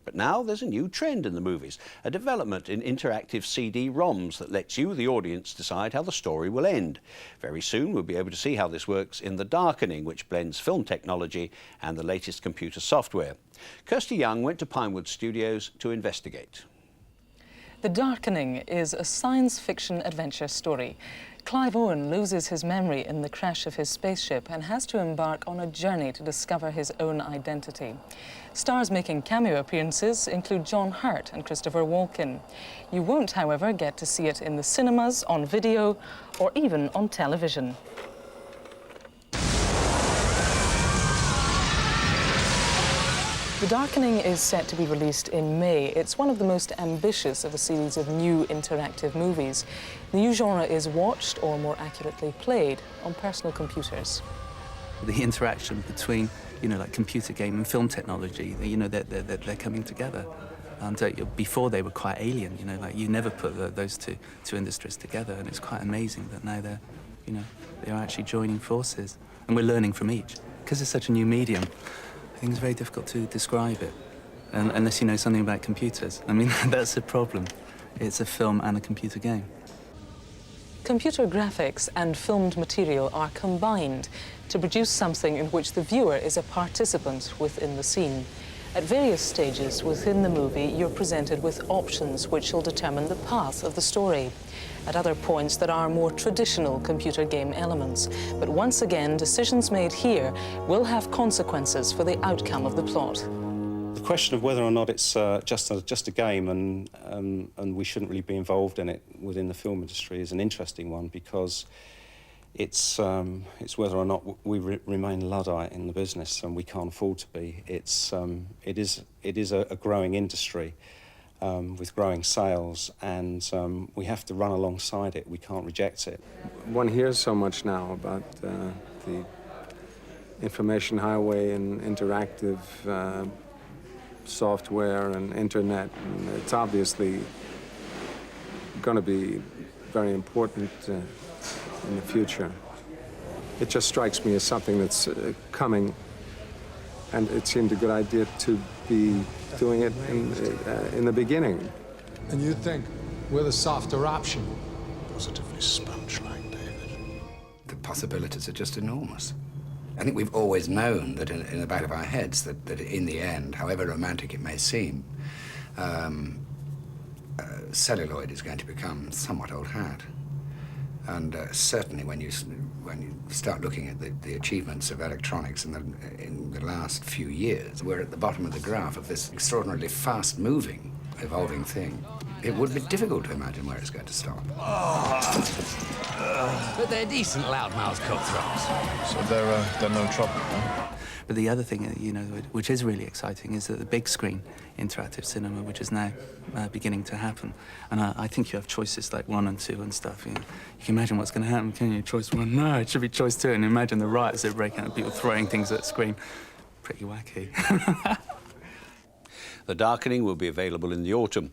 But now there's a new trend in the movies, a development in interactive CD-ROMs that lets you, the audience, decide how the story will end. Very soon we'll be able to see how this works in the Darkening, which blends film technology and the latest computer software. Kirsty Young went to Pinewood Studios to investigate. The Darkening is a science fiction adventure story. Clive Owen loses his memory in the crash of his spaceship and has to embark on a journey to discover his own identity. Stars making cameo appearances include John Hurt and Christopher Walken. You won't, however, get to see it in the cinemas, on video, or even on television. The Darkening is set to be released in May. It's one of the most ambitious of a series of new interactive movies. The new genre is watched, or more accurately played, on personal computers. The interaction between, like computer game and film technology, they're coming together. And before they were quite alien, like you never put those two industries together, and it's quite amazing that now they're actually joining forces. And we're learning from each. Because it's such a new medium, I think it's very difficult to describe it, unless you know something about computers. I mean, that's the problem. It's a film and a computer game. Computer graphics and filmed material are combined to produce something in which the viewer is a participant within the scene. At various stages within the movie, you're presented with options which will determine the path of the story. At other points, there are more traditional computer game elements. But once again, decisions made here will have consequences for the outcome of the plot. The question of whether or not it's just a game and we shouldn't really be involved in it within the film industry is an interesting one, because it's whether or not we remain Luddite in the business, and we can't afford to be. It is a growing industry with growing sales, and we have to run alongside it. We can't reject it. One hears so much now about the information highway and interactive software and internet, and it's obviously going to be very important in the future. It just strikes me as something that's coming, and it seemed a good idea to be doing it in the beginning. And you think we're the softer option? Positively sponge-like, David. The possibilities are just enormous. I think we've always known that in the back of our heads that in the end, however romantic it may seem, celluloid is going to become somewhat old hat. And certainly when you start looking at the achievements of electronics in the last few years, we're at the bottom of the graph of this extraordinarily fast-moving, evolving thing. It would be difficult to imagine where it's going to stop. But they're decent loudmouth cutthroats. So they're no trouble, huh? But the other thing, which is really exciting, is that the big screen interactive cinema, which is now beginning to happen. And I think you have choices like 1 and 2 and stuff. You can imagine what's going to happen. Can you? Choice 1? No, it should be choice 2. And imagine the riots that break out, people throwing things at the screen. Pretty wacky. The Darkening will be available in the autumn.